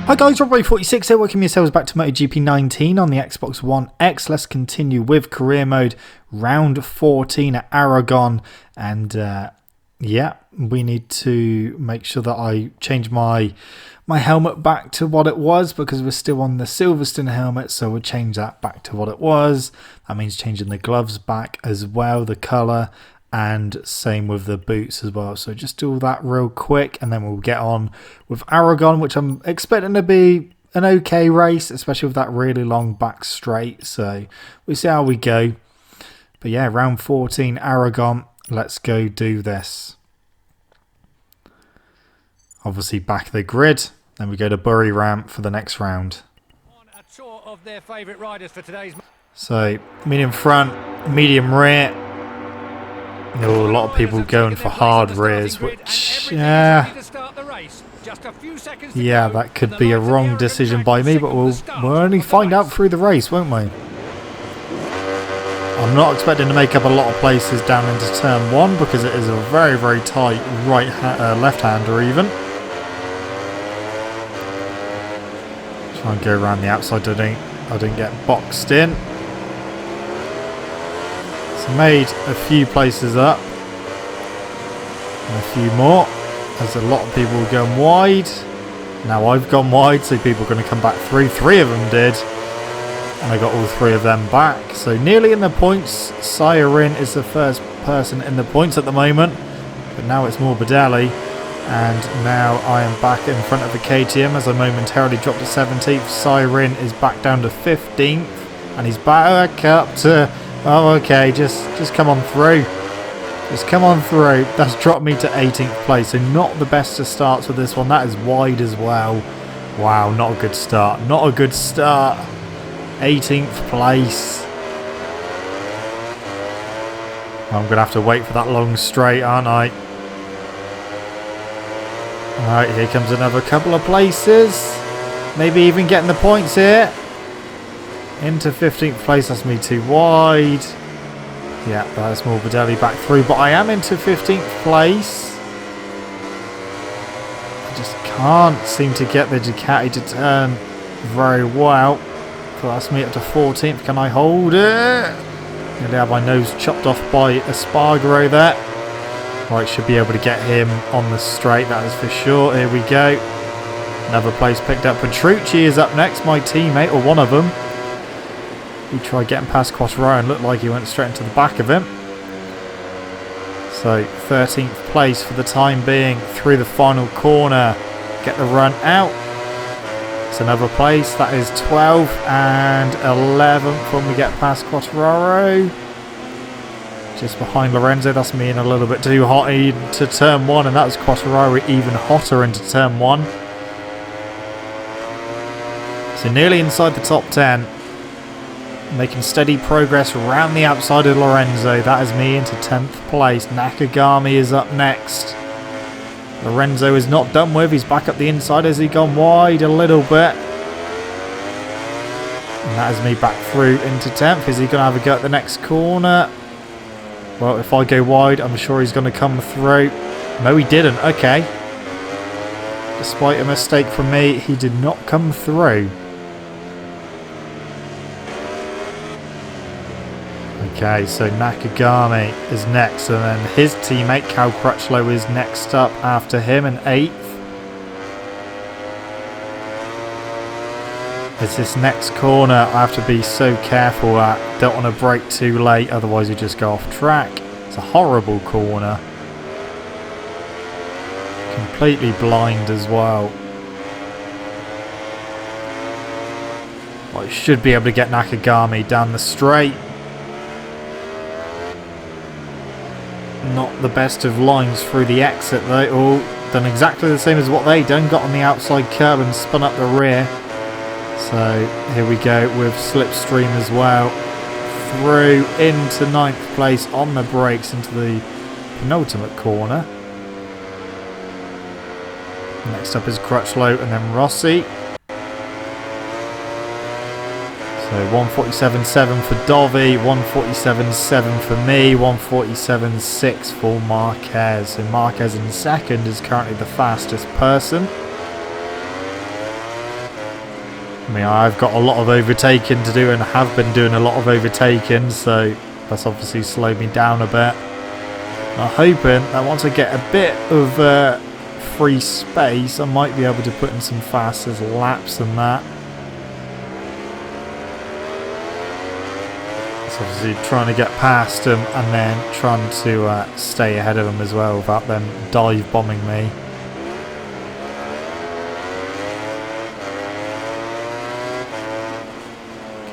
Hi guys, Rob46 here, welcome yourselves back to MotoGP 19 on the Xbox One X. Let's continue with career mode, round 14 at Aragon, and yeah, we need to make sure that I change my helmet back to what it was, because we're still on the Silverstone helmet, so we'll change that back to what it was. That means changing the gloves back as well, the colour, and same with the boots as well. So just do all that real quick and then we'll get on with Aragon, which I'm expecting to be an okay race, especially with that really long back straight. So we'll see how we go. But yeah, round 14 Aragon, let's go do this. Obviously back of the grid, then we go to Bury Ramp for the next round. So medium front, medium rear. There were a lot of people going for hard rears, which, yeah, that could be a wrong decision by me, but we'll only find out through the race, won't we? I'm not expecting to make up a lot of places down into turn 1, because it is a very, very tight left-hander even. Try and go around the outside, I didn't get boxed in. Made a few places up and a few more. There's a lot of people going wide. Now I've gone wide, so people are going to come back through. 3 of them did, and I got all 3 of them back. So nearly in the points. Siren is the first person in the points at the moment, but now it's Morbidelli, and now I am back in front of the KTM as I momentarily dropped to 17th. Siren is back down to 15th, and he's back up to... Oh, okay, just come on through. Just come on through. That's dropped me to 18th place, so not the best of starts with this one. That is wide as well. Wow, not a good start. Not a good start. 18th place. Well, I'm going to have to wait for that long straight, aren't I? Alright, here comes another couple of places. Maybe even getting the points here. Into 15th place, that's me too wide. Yeah, that's Morbidelli back through, but I am into 15th place. I just can't seem to get the Ducati to turn very well. So that's me up to 14th. Can I hold it? Nearly have my nose chopped off by Espargaro there. Right, should be able to get him on the straight, that is for sure. Here we go. Another place picked up. Petrucci is up next, my teammate, or one of them. He tried getting past Quattraro and looked like he went straight into the back of him. So 13th place for the time being through the final corner. Get the run out. It's another place. That is 12th and 11th when we get past Quattraro. Just behind Lorenzo. That's me in a little bit too hot into turn 1, and that's Quattraro even hotter into turn 1. So nearly inside the top 10. Making steady progress around the outside of Lorenzo. That is me into 10th place. Nakagami is up next. Lorenzo is not done with. He's back up the inside. Has he gone wide a little bit? And that is me back through into 10th. Is he going to have a go at the next corner? Well, if I go wide, I'm sure he's going to come through. No, he didn't. Okay. Despite a mistake from me, he did not come through. Okay, so Nakagami is next, and then his teammate Cal Crutchlow is next up after him in 8th. It's this next corner I have to be so careful at. Don't want to brake too late, otherwise you just go off track. It's a horrible corner. Completely blind as well. Well, I should be able to get Nakagami down the straight. Not the best of lines through the exit though. Oh, done exactly the same as what they done. Got on the outside curb and spun up the rear. So here we go with Slipstream as well. Through into 9th place on the brakes into the penultimate corner. Next up is Crutchlow and then Rossi. So 147.7 for Dovi, 147.7 for me, 147.6 for Marquez. So Marquez in second is currently the fastest person. I mean, I've got a lot of overtaking to do and have been doing a lot of overtaking, so that's obviously slowed me down a bit. I'm hoping that once I get a bit of free space, I might be able to put in some faster laps than that. So obviously trying to get past them and then trying to stay ahead of them as well without them dive bombing me.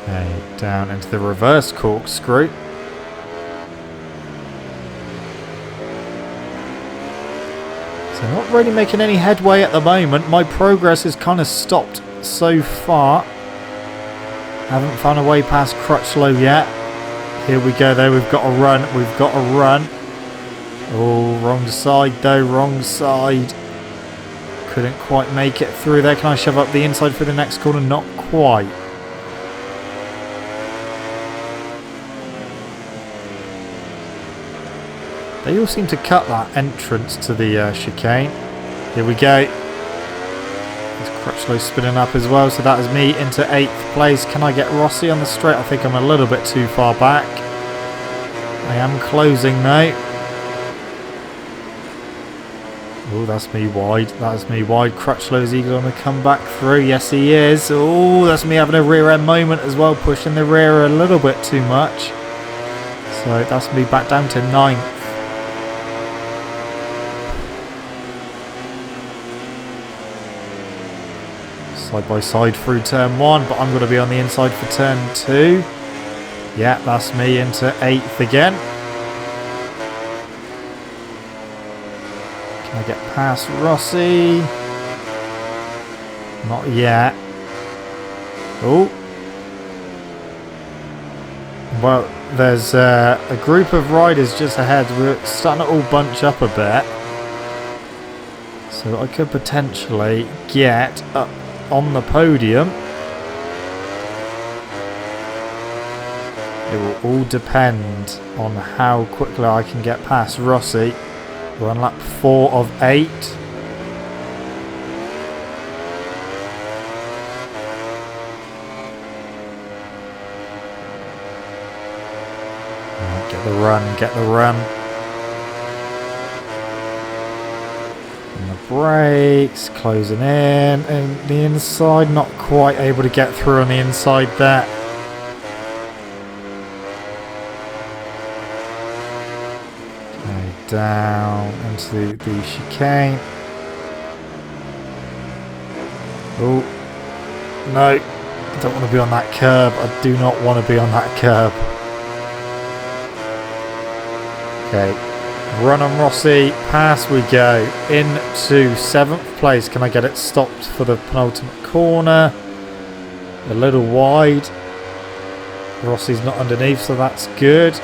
Okay, down into the reverse corkscrew. So not really making any headway at the moment. My progress has kind of stopped so far. Haven't found a way past Crutchlow yet. Here we go though, we've got to run, we've got to run. Oh, wrong side though, wrong side. Couldn't quite make it through there. Can I shove up the inside for the next corner? Not quite. They all seem to cut that entrance to the chicane. Here we go. There's Crutchlow spinning up as well, so that is me into 8th place. Can I get Rossi on the straight? I think I'm a little bit too far back. I am closing now. Oh, that's me wide. That's me wide. Crutchlow, is he going to come back through? Yes, he is. Oh, that's me having a rear end moment as well, pushing the rear a little bit too much. So that's me back down to 9th. Side by side through turn 1, but I'm going to be on the inside for turn 2. Yeah, that's me into 8th again. Can I get past Rossi? Not yet. Oh. Well, there's a group of riders just ahead. We're starting to all bunch up a bit. So I could potentially get up on the podium. It will all depend on how quickly I can get past Rossi. We're on lap 4 of 8. Get the run, get the run. Brakes, closing in, and the inside, not quite able to get through on the inside there. Okay, down into the chicane. Oh, no, I don't want to be on that curb. I do not want to be on that curb. Okay. Run on Rossi, pass we go, into 7th place. Can I get it stopped for the penultimate corner? A little wide. Rossi's not underneath, so that's good.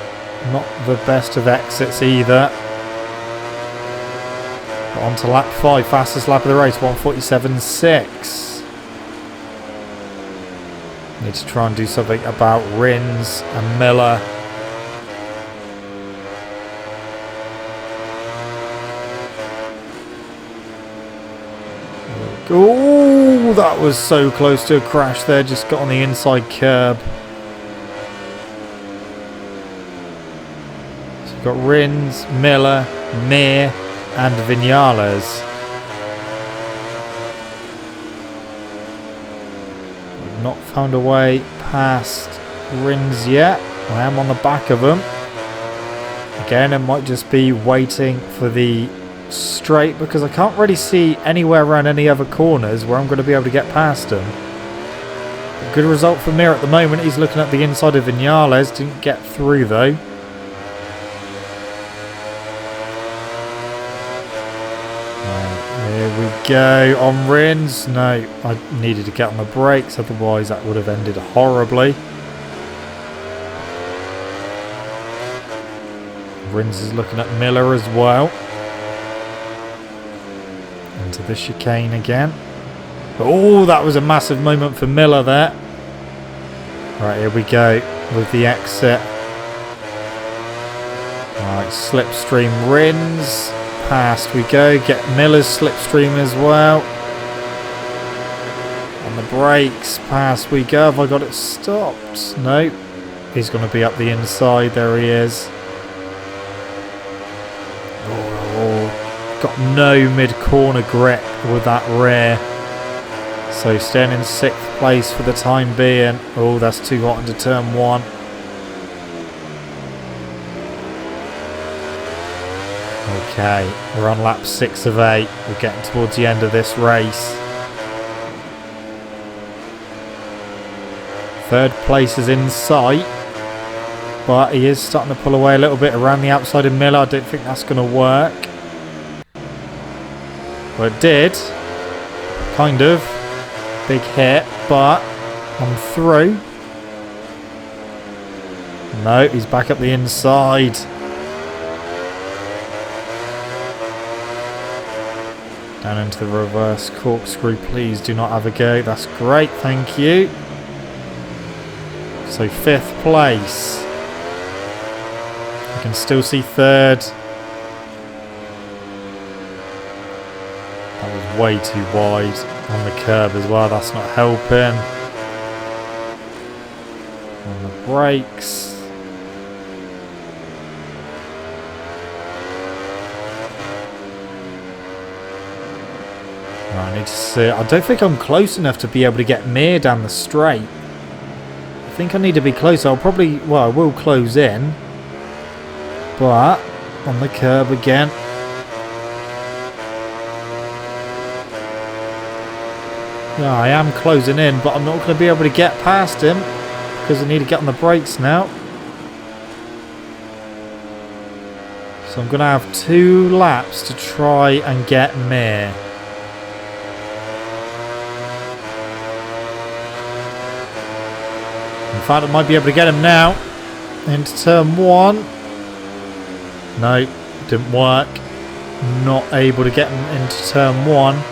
Not the best of exits either. But on to lap 5, fastest lap of the race, 1:47.6. Need to try and do something about Rins and Miller. Oh, that was so close to a crash there. Just got on the inside curb. So we've got Rins, Miller, Mir and Vinales. We've not found a way past Rins yet. I am on the back of them. Again, it might just be waiting for the straight because I can't really see anywhere around any other corners where I'm going to be able to get past him. A good result for Mir at the moment. He's looking at the inside of Vinales. Didn't get through though. Here we go on Rins. No, I needed to get on the brakes, otherwise that would have ended horribly. Rins is looking at Miller as well. Into the chicane again. Oh, that was a massive moment for Miller there. Right, here we go with the exit. Right, slipstream Rins. Past we go. Get Miller's slipstream as well. the brakes. Past we go. Have I got it stopped? No. He's going to be up the inside. There he is. Oh, got no mid-corner grip with that rear. So staying in 6th place for the time being. Oh, that's too hot into turn 1. Okay, we're on lap 6 of 8. We're getting towards the end of this race. 3rd place is in sight, but he is starting to pull away a little bit around the outside of Miller. I don't think that's going to work. Well, it did. Kind of. Big hit, but I'm through. No, he's back up the inside. Down into the reverse corkscrew, please do not have a go. That's great, thank you. So 5th place. I can still see 3rd. That was way too wide on the curb as well. That's not helping. On the brakes. I need to see. I don't think I'm close enough to be able to get Mir down the straight. I think I need to be close. I'll probably, well, I will close in. But on the curb again. Yeah, I am closing in, but I'm not going to be able to get past him because I need to get on the brakes now. So I'm going to have 2 laps to try and get Mir. In fact, I might be able to get him now. Into turn 1. No, didn't work. Not able to get him into turn 1.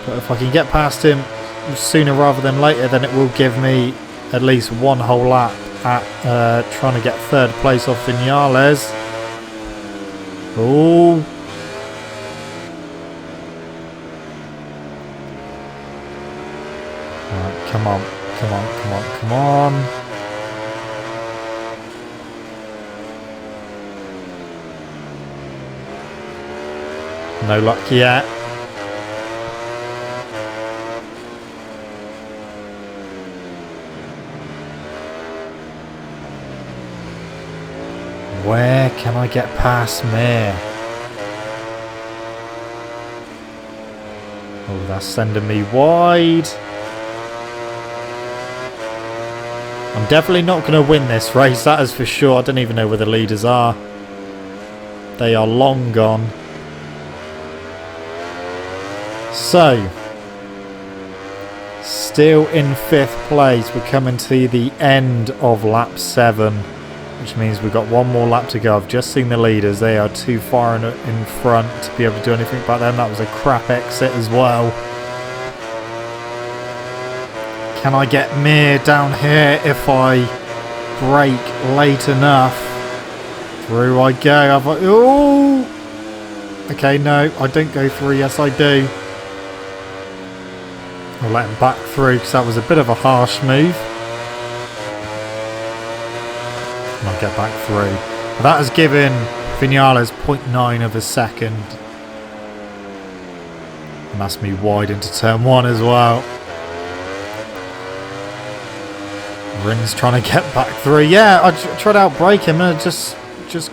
But if I can get past him sooner rather than later, then it will give me at least 1 whole lap at trying to get 3rd place off Vinales. Oh. Right, come on. Come on, come on, come on. No luck yet. Where can I get past Mir? Oh, that's sending me wide. I'm definitely not going to win this race, that is for sure. I don't even know where the leaders are. They are long gone. So, still in 5th place. We're coming to the end of lap 7, which means we've got 1 more lap to go. I've just seen the leaders. They are too far in front to be able to do anything about them. That was a crap exit as well. Can I get Mir down here if I brake late enough? Through I go. Oh! Okay, no, I don't go through. Yes, I do. I'll let him back through because that was a bit of a harsh move. And I'll get back through. But that has given Vinales 0.9 of a second. And that's me wide into turn 1 as well. Ring's trying to get back through. Yeah, I tried to outbrake him and I just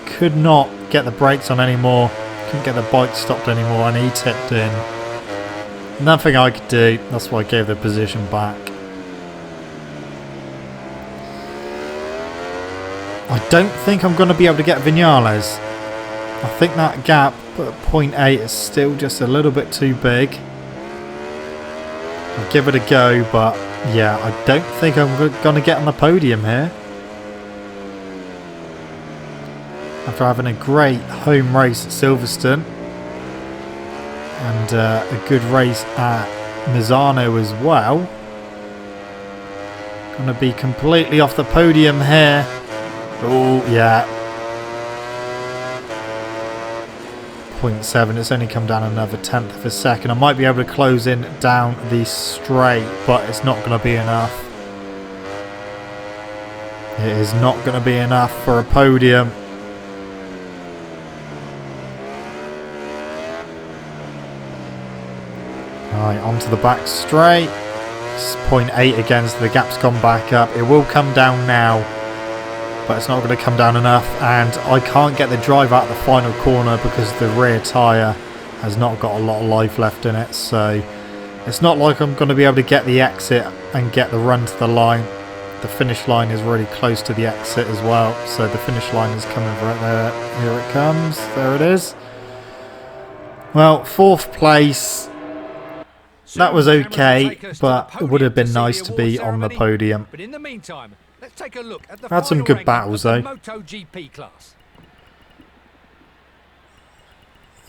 could not get the brakes on anymore. Couldn't get the bike stopped anymore and he tipped in. Nothing I could do. That's why I gave the position back. I don't think I'm going to be able to get Vinales. I think that gap at 0.8 is still just a little bit too big. I'll give it a go, but yeah, I don't think I'm going to get on the podium here. After having a great home race at Silverstone and a good race at Misano as well. Going to be completely off the podium here. Oh, yeah. 0.7. It's only come down another tenth of a second. I might be able to close in down the straight, but it's not going to be enough. It is not going to be enough for a podium. Right, onto the back straight. It's 0.8 again, so the gap's gone back up. It will come down now, but it's not going to come down enough, and I can't get the drive out the final corner because the rear tyre has not got a lot of life left in it, so it's not like I'm going to be able to get the exit and get the run to the line. The finish line is really close to the exit as well, so the finish line is coming right there. Here it comes. There it is. Well, 4th place. That was okay, but it would have been nice to be on the podium. But in the meantime, let's take a look at the had some good battles though. MotoGP class.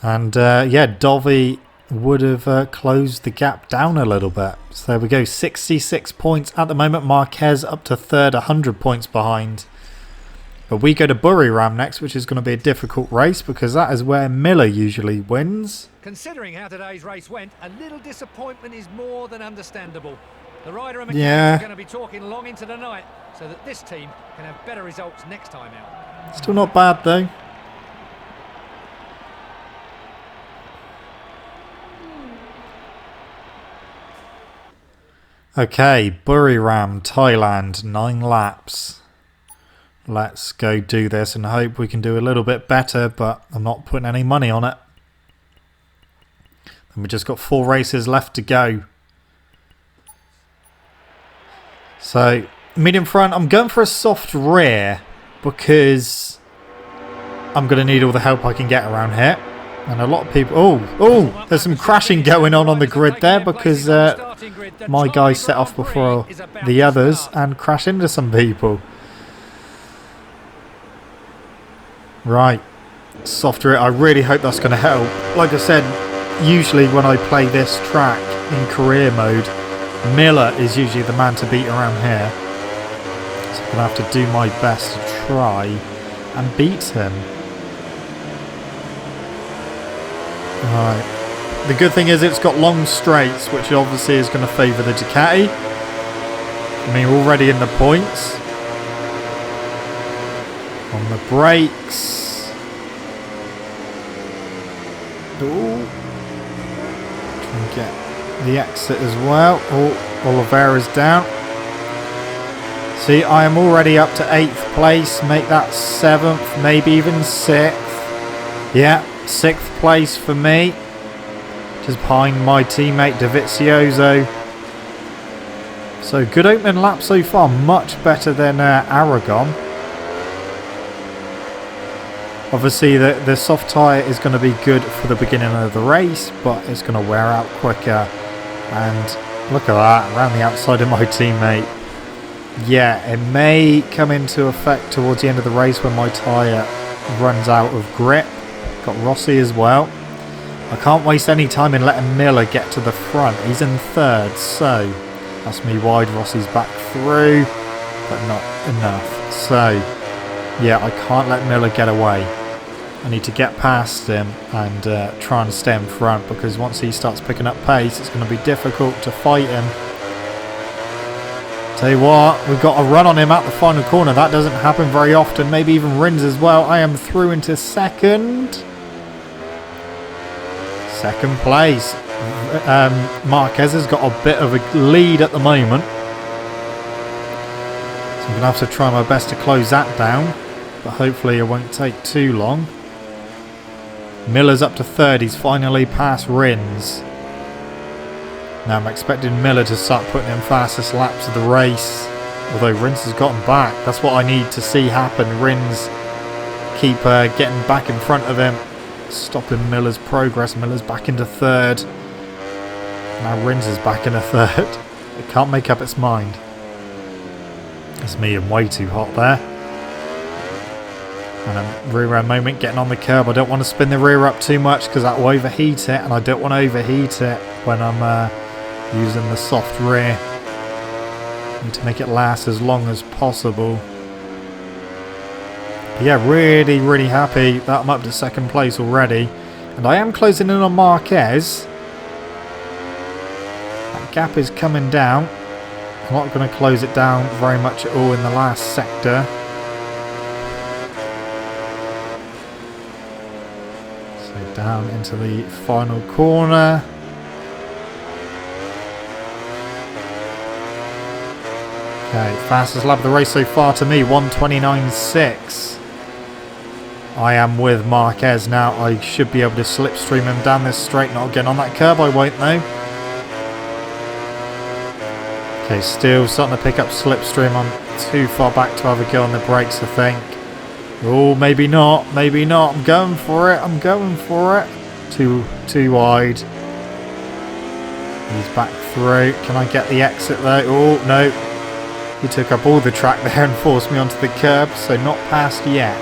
And yeah, Dovi would have closed the gap down a little bit. So there we go, 66 points at the moment. Marquez up to 3rd, 100 points behind. But we go to Buriram next, which is going to be a difficult race because that is where Miller usually wins. Considering how today's race went, a little disappointment is more than understandable. The rider and mechanic are going to be talking long into the night so that this team can have better results next time out. Still not bad though. Okay, Buriram, Thailand, 9 laps. Let's go do this and hope we can do a little bit better, but I'm not putting any money on it. And we've just got 4 races left to go. So, medium front, I'm going for a soft rear because I'm going to need all the help I can get around here. And a lot of people... Oh, there's some crashing going on the grid there because my guy set off before the others and crashed into some people. Right, softer it. I really hope that's going to help. Like I said, usually when I play this track in career mode, Miller is usually the man to beat around here. So I'm going to have to do my best to try and beat him. Right. The good thing is it's got long straights, which obviously is going to favour the Ducati. I mean, we're already in the points. On the brakes. Ooh. Try and get the exit as well. Oh, Oliveira's down. See, I am already up to 8th place. Make that 7th, maybe even 6th. Yeah, 6th place for me. Just behind my teammate Dovizioso. So good opening lap so far. Much better than Aragon. Obviously the soft tyre is going to be good for the beginning of the race, but it's going to wear out quicker. And look at that, around the outside of my teammate. Yeah, it may come into effect towards the end of the race when my tyre runs out of grip. Got Rossi as well. I can't waste any time in letting Miller get to the front. He's in 3rd, so that's me wide. Rossi's back through, but not enough. So yeah, I can't let Miller get away. I need to get past him and try and stay in front, because once he starts picking up pace, it's going to be difficult to fight him. Tell you what, we've got a run on him at the final corner. That doesn't happen very often. Maybe even Rins as well. I am through into 2nd. 2nd place. Marquez has got a bit of a lead at the moment. So I'm going to have to try my best to close that down, but hopefully it won't take too long. Miller's up to 3rd. He's finally past Rins. Now I'm expecting Miller to start putting in fastest laps of the race. Although Rins has gotten back. That's what I need to see happen. Rins keep getting back in front of him, stopping Miller's progress. Miller's back into 3rd. Now Rins is back in a 3rd. It can't make up its mind. It's me and way too hot there. And a rear end moment getting on the curb. I don't want to spin the rear up too much because that will overheat it, and I don't want to overheat it when I'm using the soft rear. I need to make it last as long as possible. But yeah, really happy that I'm up to 2nd place already. And I am closing in on Marquez. That gap is coming down. I'm not going to close it down very much at all in the last sector. So down into the final corner. Okay, fastest lap of the race so far to me, 1:29.6. I am with Marquez now. I should be able to slipstream him down this straight. Not again on that curb, I won't though. Okay, still starting to pick up slipstream. I'm too far back to have a go on the brakes, I think. Oh, maybe not. Maybe not. I'm going for it. I'm going for it. Too wide. He's back through. Can I get the exit though? Oh, no. He took up all the track there and forced me onto the curb, so not past yet.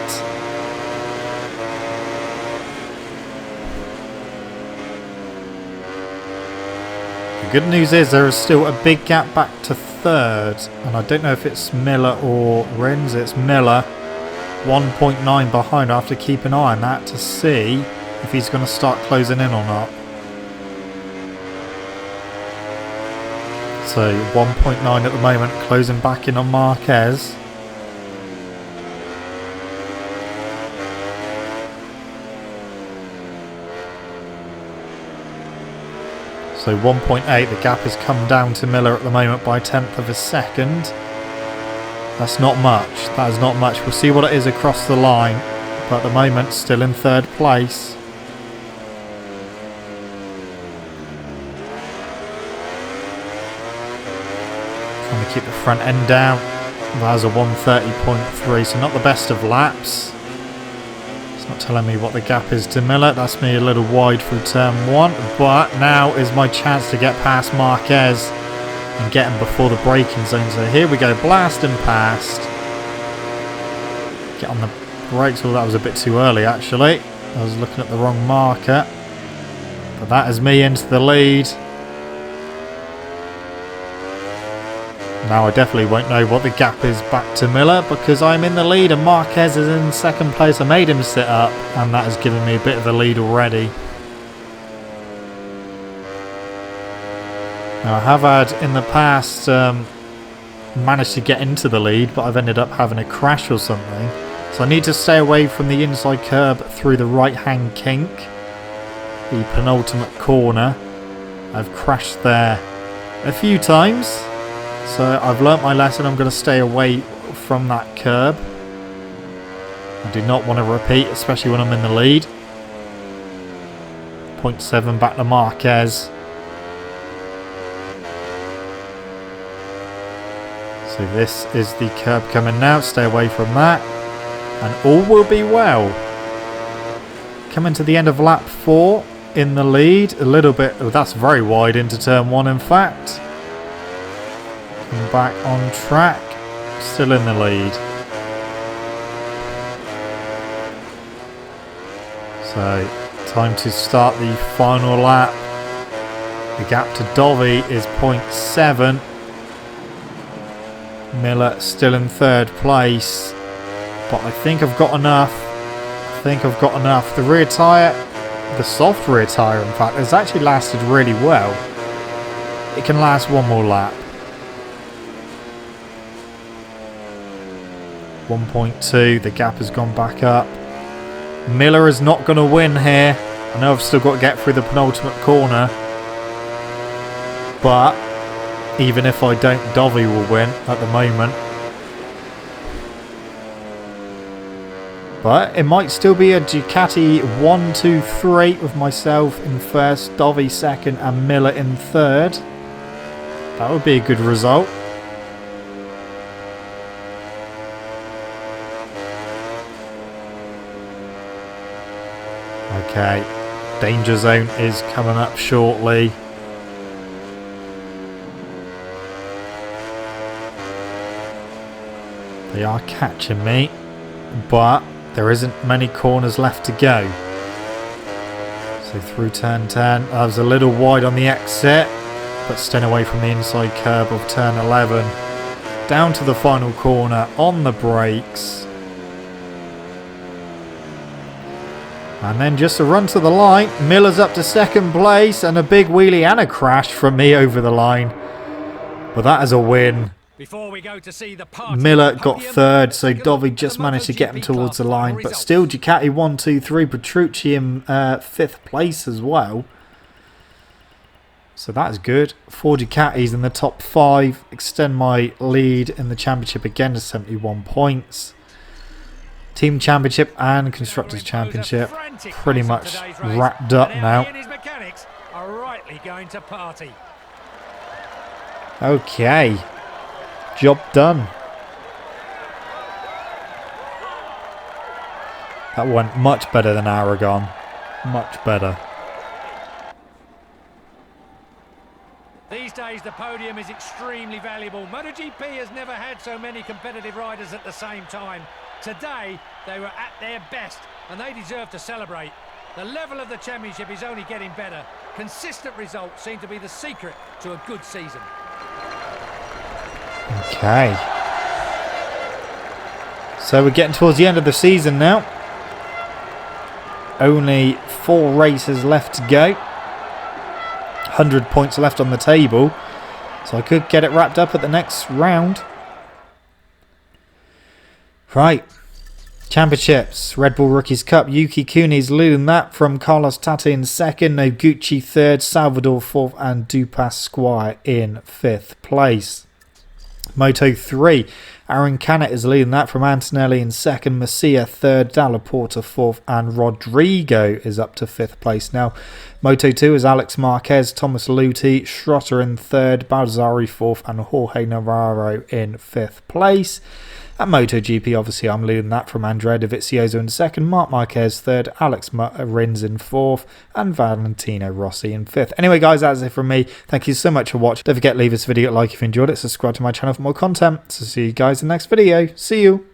The good news is there is still a big gap back to third, and I don't know if it's Miller or Rins. It's Miller, 1.9 behind. I have to keep an eye on that to see if he's going to start closing in or not. So 1.9 at the moment, closing back in on Marquez. So 1.8, the gap has come down to Miller at the moment by 1/10 of a second. That's not much. That is not much. We'll see what it is across the line. But at the moment, still in third place. Trying to keep the front end down. That was a 1:30.3, so not the best of laps. It's not telling me what the gap is to Miller. That's me a little wide through turn 1. But now is my chance to get past Marquez and get him before the braking zone. So here we go, blasting past. Get on the brakes. Oh, that was a bit too early actually. I was looking at the wrong marker. But that is me into the lead. Now I definitely won't know what the gap is back to Miller because I'm in the lead and Marquez is in second place. I made him sit up and that has given me a bit of a lead already. Now I have had in the past managed to get into the lead, but I've ended up having a crash or something. So I need to stay away from the inside curb through the right hand kink, the penultimate corner. I've crashed there a few times. So I've learnt my lesson. I'm going to stay away from that curb. I do not want to repeat, especially when I'm in the lead. 0.7 back to Marquez. So this is the curb coming now. Stay away from that. And all will be well. Coming to the end of lap 4 in the lead. A little bit. Oh, that's very wide into turn 1 in fact. Back on track, still in the lead. So, time to start the final lap. The gap to Dovi is 0.7. Miller still in third place. But I think I've got enough. The rear tyre, the soft rear tyre in fact, has actually lasted really well. It can last one more lap. 1.2, the gap has gone back up. Miller is not going to win here. I know I've still got to get through the penultimate corner. But even if I don't, Dovi will win at the moment. But it might still be a Ducati 1, 2, 3 with myself in first, Dovi second and Miller in third. That would be a good result. Okay, danger zone is coming up shortly. They are catching me, but there isn't many corners left to go. So through turn 10, I was a little wide on the exit, but staying away from the inside curb of turn 11. Down to the final corner on the brakes. And then just a run to the line. Miller's up to second place, and a big wheelie and a crash from me over the line. But that is a win. Before we go to see the party, Miller got third, so Dovi just managed to get him towards the line. But still, Ducati 1, 2, 3. Petrucci in 5th place as well. So that is good. 4 Ducatis in the top 5. Extend my lead in the championship again to 71 points. Team Championship and Constructors Championship pretty much wrapped up now. Okay. Job done. That went much better than Aragon. Much better. These days the podium is extremely valuable. MotoGP has never had so many competitive riders at the same time. Today they were at their best and they deserve to celebrate. The level of the championship is only getting better. Consistent results seem to be the secret to a good season. Okay. So we're getting towards the end of the season now. Only 4 races left to go. 100 points left on the table. So I could get it wrapped up at the next round. Right. Championships. Red Bull Rookies Cup. Yuki Kuni's leading that from Carlos Tati in 2nd. Noguchi 3rd. Salvador 4th. And Dupas Squire in 5th place. Moto 3, Aaron Canet is leading that from Antonelli in 2nd, Masia 3rd, Dalla Porta 4th, and Rodrigo is up to 5th place now. Moto 2 is Alex Marquez, Thomas Luthi, Schrotter in 3rd, Baldassari 4th, and Jorge Navarro in 5th place. At MotoGP, obviously, I'm leading that from Andrea Dovizioso in 2nd, Marc Marquez 3rd, Alex Rins in 4th, and Valentino Rossi in 5th. Anyway, guys, that's it from me. Thank you so much for watching. Don't forget, leave this video a like if you enjoyed it. Subscribe to my channel for more content. So see you guys in the next video. See you.